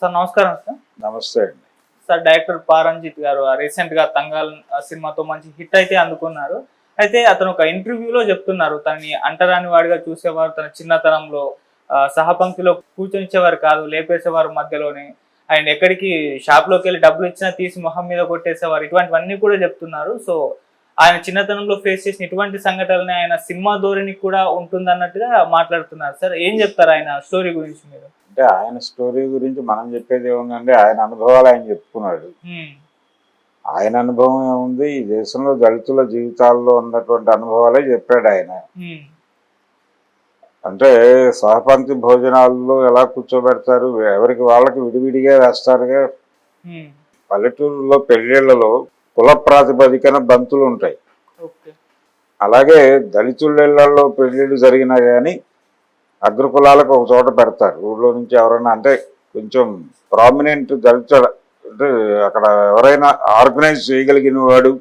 Sir నమస్కారం sir. నమస్తే అండి. సార్ డైరెక్టర్ పారంజిత్ గారు రీసెంట్ గా తంగాల్ సినిమాతో మంచి హిట్ అయితే అందుకున్నారు. అయితే అతను ఒక ఇంటర్వ్యూలో చెప్తున్నారు, తనని అంటరాని వాడిగా చూసేవారు, తన చిన్నతనంలో సహపంక్తిలో కూర్చొనిచ్చేవారు కాదు, లేపేసేవారు మధ్యలోనే. ఆయన ఎక్కడికి షాప్లోకి వెళ్ళి డబ్బులు ఇచ్చినా తీసి మొహం మీద కొట్టేసేవారు, ఇటువంటివన్నీ కూడా చెప్తున్నారు. సో ఆయన చిన్నతనంలో ఫేస్ చేసిన ఇటువంటి సంఘటనలు ఆయన సినిమా ధోరణి కూడా ఉంటుంది అన్నట్టుగా మాట్లాడుతున్నారు. సార్ ఏం చెప్తారు ఆయన స్టోరీ గురించి మీరు? అంటే ఆయన స్టోరీ గురించి మనం చెప్పేది ఏముందంటే ఆయన అనుభవాలు ఆయన చెప్పుకున్నాడు. ఆయన అనుభవం ఏముంది, ఈ దేశంలో దళితుల జీవితాల్లో ఉన్నటువంటి అనుభవాలే చెప్పాడు ఆయన. అంటే సహపంక్తి భోజనాల్లో ఎలా కూర్చోబెడతారు, ఎవరికి వాళ్ళకి విడివిడిగా వేస్తారుగా. పల్లెటూరులో పెళ్లిళ్లలో కుల ప్రాతిపదికన బంతులు ఉంటాయి. అలాగే దళితుళ్ళలో పెళ్లిళ్ళు జరిగినా కానీ అగ్రకులాలకు ఒక చోట పెడతారు. ఊళ్ళో నుంచి ఎవరైనా అంటే కొంచెం ప్రామినెంట్ దళిత అంటే అక్కడ ఎవరైనా ఆర్గనైజ్ చేయగలిగిన వాడు,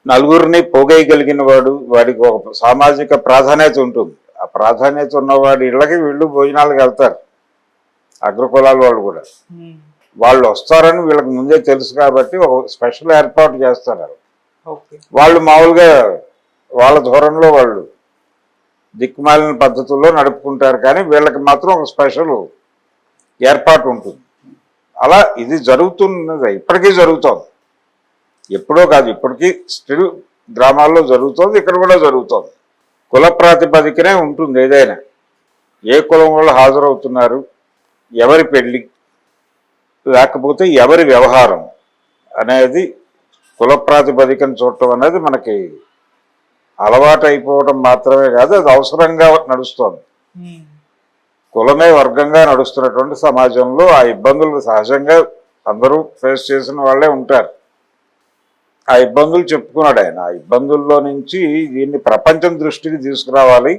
నలుగురిని పోగేయగలిగిన వాడు, వాడికి ఒక సామాజిక ప్రాధాన్యత ఉంటుంది. ఆ ప్రాధాన్యత ఉన్నవాడి ఇళ్ళకి వీళ్ళు భోజనాలకు వెళ్తారు. అగ్రకులాల వాళ్ళు కూడా వాళ్ళు వస్తారని వీళ్ళకి ముందే తెలుసు కాబట్టి ఒక స్పెషల్ ఏర్పాటు చేస్తారు. వాళ్ళు మామూలుగా వాళ్ళ ధోరణిలో వాళ్ళు దిక్కుమాలిన పద్ధతుల్లో నడుపుకుంటారు, కానీ వీళ్ళకి మాత్రం ఒక స్పెషల్ ఏర్పాటు ఉంటుంది. అలా ఇది జరుగుతున్నది, ఇప్పటికీ జరుగుతోంది. ఎప్పుడో కాదు, ఇప్పటికీ స్టిల్ గ్రామాల్లో జరుగుతోంది, ఇక్కడ కూడా జరుగుతోంది. కుల ప్రాతిపదికనే ఉంటుంది ఏదైనా. ఏ కులం వాళ్ళు హాజరవుతున్నారు, ఎవరి పెళ్ళి, లేకపోతే ఎవరి వ్యవహారం అనేది కుల ప్రాతిపదికను చూడటం అనేది మనకి అలవాటు అయిపోవడం మాత్రమే కాదు, అది అవసరంగా నడుస్తోంది. కులమే వర్గంగా నడుస్తున్నటువంటి సమాజంలో ఆ ఇబ్బందులు సహజంగా అందరూ ఫేస్ చేసిన వాళ్ళే ఉంటారు. ఆ ఇబ్బందులు చెప్పుకున్నాడు ఆయన. ఆ ఇబ్బందుల్లో నుంచి దీన్ని ప్రపంచం దృష్టికి తీసుకురావాలి.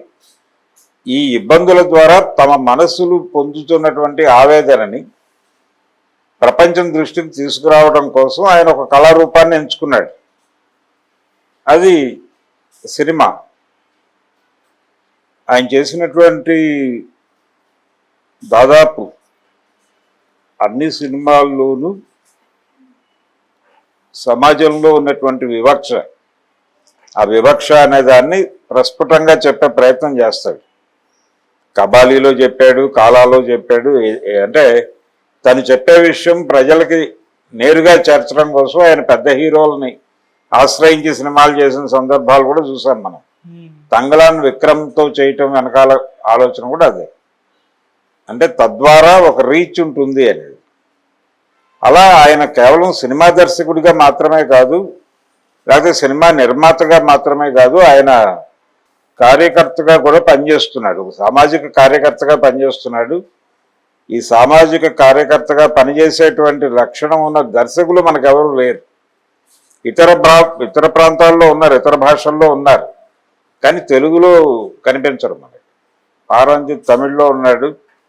ఈ ఇబ్బందుల ద్వారా తమ మనస్సులు పొందుతున్నటువంటి ఆవేదనని ప్రపంచం దృష్టికి తీసుకురావడం కోసం ఆయన ఒక కళారూపాన్ని ఎంచుకున్నాడు. అది సినిమా. ఆయన చేసినటువంటి దాదాపు అన్ని సినిమాల్లోనూ సమాజంలో ఉన్నటువంటి వివక్ష, ఆ వివక్ష అనే దాన్ని ప్రస్ఫుటంగా చెప్పే ప్రయత్నం చేస్తాడు. కబాలీలో చెప్పాడు, కాలాలో చెప్పాడు. అంటే తను చెప్పే విషయం ప్రజలకి నేరుగా చేర్చడం కోసం ఆయన పెద్ద హీరోలని ఆశ్రయించి సినిమాలు చేసిన సందర్భాలు కూడా చూసాం మనం. తంగలాన్ విక్రమ్తో చేయటం వెనకాల ఆలోచన కూడా అదే. అంటే తద్వారా ఒక రీచ్ ఉంటుంది అనేది. అలా ఆయన కేవలం సినిమా దర్శకుడిగా మాత్రమే కాదు, లేకపోతే సినిమా నిర్మాతగా మాత్రమే కాదు, ఆయన కార్యకర్తగా కూడా పనిచేస్తున్నాడు. సామాజిక కార్యకర్తగా పనిచేస్తున్నాడు. ఈ సామాజిక కార్యకర్తగా పనిచేసేటువంటి లక్షణం ఉన్న దర్శకులు మనకెవరు లేరు. ఇతర ప్రాంతాల్లో ఉన్నారు, ఇతర భాషల్లో ఉన్నారు, కానీ తెలుగులో కనిపించరు మనకి. పారంజిత్ తమిళ్లో ఉన్నాడు,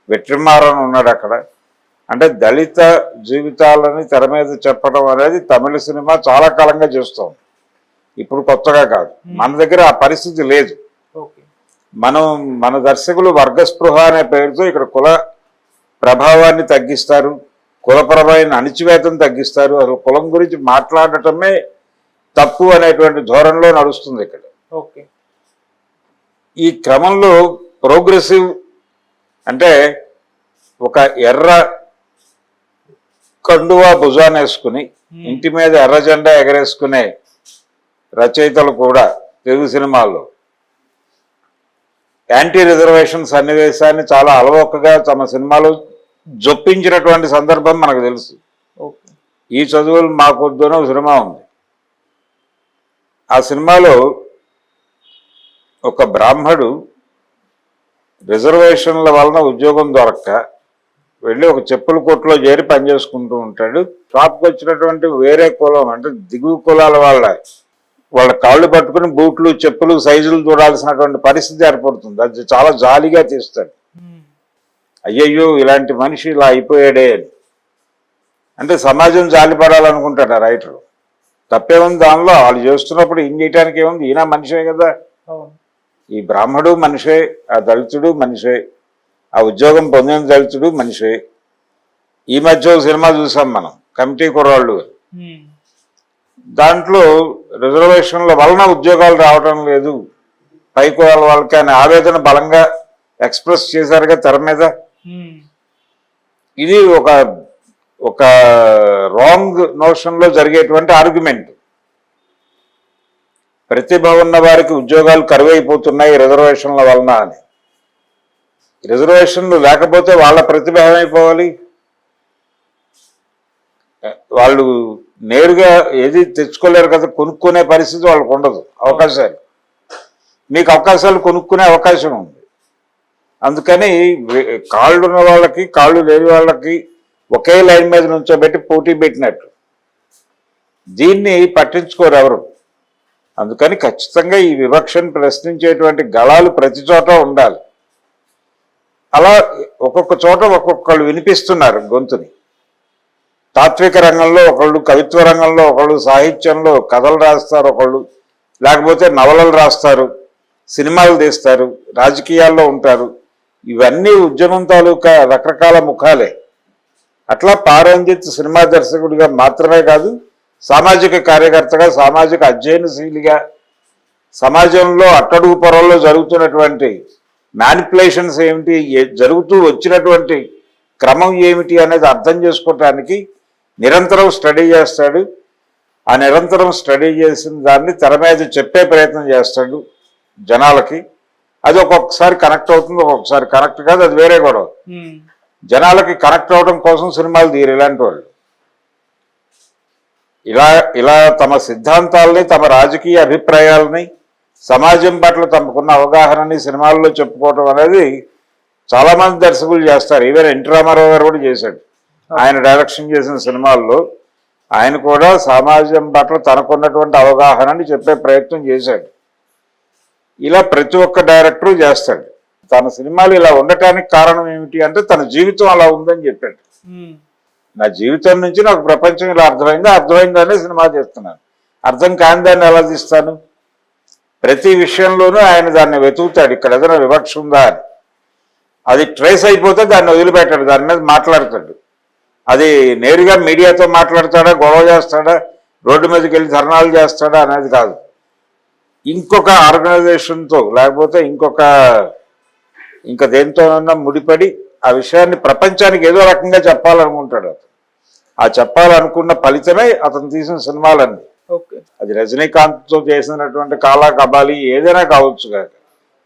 వెట్రిమారన్ ఉన్నాడు అక్కడ. అంటే దళిత జీవితాలని తెర మీద చెప్పడం అనేది తమిళ సినిమా చాలా కాలంగా చేస్తోంది, ఇప్పుడు కొత్తగా కాదు. మన దగ్గర ఆ పరిస్థితి లేదు. మన దర్శకులు వర్గస్పృహ అనే పేరుతో ఇక్కడ కుల ప్రభావాన్ని తగ్గిస్తారు, కులపరమైన అణిచివేతను తగ్గిస్తారు. అసలు కులం గురించి మాట్లాడటమే తప్పు అనేటువంటి ధోరణిలో నడుస్తుంది ఇక్కడ. ఈ క్రమంలో ప్రోగ్రెసివ్ అంటే ఒక ఎర్ర కండువా భుజాన్ని వేసుకుని ఇంటి మీద ఎర్ర జెండా ఎగరేసుకునే రచయితలు కూడా తెలుగు సినిమాల్లో యాంటీ రిజర్వేషన్ సన్నివేశాన్ని చాలా అలవోకగా తమ సినిమాలో జొప్పించినటువంటి సందర్భం మనకు తెలుసు. ఈ చదువులు మాకొద్దునో సినిమా ఉంది. ఆ సినిమాలో ఒక బ్రాహ్మడు రిజర్వేషన్ల వలన ఉద్యోగం దొరక్క వెళ్ళి ఒక చెప్పుల కొట్టులో చేరి పనిచేసుకుంటూ ఉంటాడు. షాప్కి వచ్చినటువంటి వేరే కులం అంటే దిగువ కులాల వాళ్ళ కాళ్ళు పట్టుకుని బూట్లు చెప్పులు సైజులు చూడాల్సినటువంటి పరిస్థితి ఏర్పడుతుంది. అది చాలా జాలిగా తీస్తాడు. అయ్యయ్యో ఇలాంటి మనిషి ఇలా అయిపోయాడే అని. అంటే సమాజం జాలిపడాలనుకుంటాడు ఆ రైటరు. తప్పేముంది దానిలో? వాళ్ళు చేస్తున్నప్పుడు ఏం చేయడానికి ఏముంది, ఈయన మనిషే కదా. ఈ బ్రాహ్మడు మనిషే, ఆ దళితుడు మనిషే, ఆ ఉద్యోగం పొందిన దళితుడు మనిషే. ఈ మధ్య ఒక సినిమా చూసాం మనం, కమిటీ కుర్రాళ్ళు. దాంట్లో రిజర్వేషన్ల వలన ఉద్యోగాలు రావడం లేదు పైకి వాళ్ళకి అనే ఆవేదన బలంగా ఎక్స్ప్రెస్ చేశారుగా తెర మీద. ఇది ఒక ఒక రాంగ్ నోషన్ లో జరిగేటువంటి ఆర్గ్యుమెంట్. ప్రతిభ ఉన్న వారికి ఉద్యోగాలు కరువైపోతున్నాయి రిజర్వేషన్ల వలన అని. రిజర్వేషన్లు లేకపోతే వాళ్ళ ప్రతిభ ఏమైపోవాలి? వాళ్ళు నేరుగా ఏది తెచ్చుకోలేరు కదా, కొనుక్కునే పరిస్థితి వాళ్ళకు ఉండదు. అవకాశాలు, మీకు అవకాశాలు కొనుక్కునే అవకాశం ఉంది. అందుకని కాళ్ళు ఉన్న వాళ్ళకి కాళ్ళు లేని వాళ్ళకి ఒకే లైన్ మీద నుంచోబెట్టి పోటీ పెట్టినట్టు. దీన్ని పట్టించుకోరు ఎవరు. అందుకని ఖచ్చితంగా ఈ వివక్షను ప్రశ్నించేటువంటి గళాలు ప్రతి చోట ఉండాలి. అలా ఒక్కొక్క చోట ఒక్కొక్కళ్ళు వినిపిస్తున్నారు గొంతుని. తాత్విక రంగంలో ఒకళ్ళు, కవిత్వ రంగంలో ఒకళ్ళు, సాహిత్యంలో కథలు రాస్తారు ఒకళ్ళు, లేకపోతే నవలలు రాస్తారు, సినిమాలు తీస్తారు, రాజకీయాల్లో ఉంటారు. ఇవన్నీ ఉద్యమం తాలూకా రకరకాల ముఖాలే. అట్లా పారంజిత్ సినిమా దర్శకుడిగా మాత్రమే కాదు, సామాజిక కార్యకర్తగా, సామాజిక అధ్యయనశీలిగా, సమాజంలో అట్టడుగు పొరల్లో జరుగుతున్నటువంటి మ్యానిపులేషన్స్ ఏమిటి, జరుగుతూ వచ్చినటువంటి క్రమం ఏమిటి అనేది అర్థం చేసుకోవటానికి నిరంతరం స్టడీ చేస్తాడు. ఆ నిరంతరం స్టడీ చేసిన దాన్ని తెర మీద చెప్పే ప్రయత్నం చేస్తాడు జనాలకి. అది ఒక్కొక్కసారి కనెక్ట్ అవుతుంది, ఒక్కొక్కసారి కనెక్ట్ కాదు, అది వేరే గొడవ. జనాలకి కనెక్ట్ అవడం కోసం సినిమాలు తీరు ఇలాంటి వాళ్ళు. ఇలా తమ సిద్ధాంతాలని, తమ రాజకీయ అభిప్రాయాలని, సమాజం పట్ల తమకున్న అవగాహనని సినిమాల్లో చెప్పుకోవటం అనేది చాలా మంది దర్శకులు చేస్తారు. ఈవెన్ ఎన్టీ రామారావు గారు కూడా చేశాడు. ఆయన డైరెక్షన్ చేసిన సినిమాల్లో ఆయన కూడా సమాజం పట్ల తనకున్నటువంటి అవగాహనని చెప్పే ప్రయత్నం చేశాడు. ఇలా ప్రతి ఒక్క డైరెక్టరు చేస్తాడు. తన సినిమాలు ఇలా ఉండటానికి కారణం ఏమిటి అంటే తన జీవితం అలా ఉందని చెప్పాడు. నా జీవితం నుంచి నాకు ప్రపంచం ఇలా అర్థమైందనే సినిమా చేస్తున్నాను. అర్థం కాని దాన్ని ఎలా తీస్తాను? ప్రతి విషయంలోనూ ఆయన దాన్ని వెతుకుతాడు, ఇక్కడ ఏదైనా వివక్ష ఉందా అని. అది ట్రేస్ అయిపోతే దాన్ని వదిలిపెట్టాడు, దాని మీద మాట్లాడతాడు. అది నేరుగా మీడియాతో మాట్లాడతాడా, గొడవ చేస్తాడా, రోడ్డు మీదకి వెళ్ళి ధర్నాలు చేస్తాడా అనేది కాదు. ఇంకొక ఆర్గనైజేషన్తో లేకపోతే ఇంకా దేంతోనన్నా ముడిపడి ఆ విషయాన్ని ప్రపంచానికి ఏదో రకంగా చెప్పాలనుకుంటాడు అతను. ఆ చెప్పాలనుకున్న ఫలితమే అతను తీసిన సినిమాలన్నీ. అది రజనీకాంత్తో చేసినటువంటి కాలా కబాలి ఏదైనా కావచ్చు కాక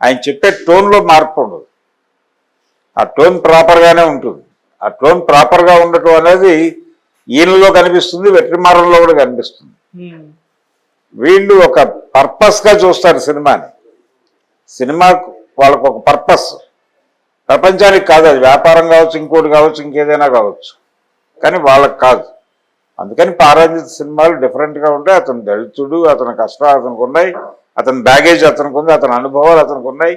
ఆయన చెప్పే టోన్లో మార్పు ఉండదు. ఆ టోన్ ప్రాపర్గానే ఉంటుంది. ఆ టోన్ ప్రాపర్గా ఉండటం అనేది ఈయనలో కనిపిస్తుంది, వెట్రిమారంలో కూడా కనిపిస్తుంది. వీళ్ళు ఒక పర్పస్గా చూస్తారు సినిమాని. సినిమా వాళ్ళకు ఒక పర్పస్, ప్రపంచానికి కాదు. అది వ్యాపారం కావచ్చు, ఇంకోటి కావచ్చు, ఇంకేదైనా కావచ్చు, కానీ వాళ్ళకి కాదు. అందుకని పారంజిత్ సినిమాలు డిఫరెంట్గా ఉంటాయి. అతను దళితుడు, అతని కష్టాలు అతనికి ఉన్నాయి, అతని బ్యాగేజ్ అతనికి ఉంది, అతని అనుభవాలు అతనికి ఉన్నాయి.